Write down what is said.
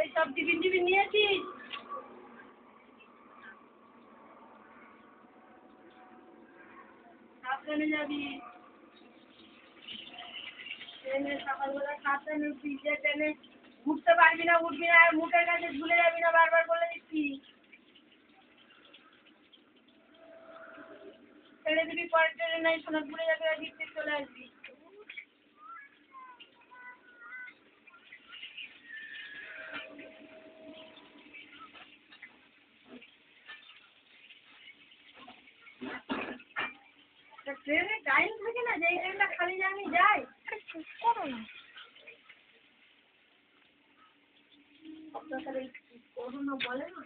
এই সব tiffin tiffin নিয়েছিস? সাবধানে যাবি। ট্রেনে সকালবেলা সাবধানে উঠবি। যে ট্রেনে উঠতে পারবি না উঠবি না, আর মুখের কাছে ঝুলে যাবি না, বারবার বলে দিচ্ছি। ছেড়ে দিবি, পরের ট্রেনে নাই সোনারপুরে যাবি আর ঠিক চলে আসবি। ট্রেনে টাইম থাকে না, যেই ট্রেনটা খালি জানি যায়। করো না করোনা বলে না।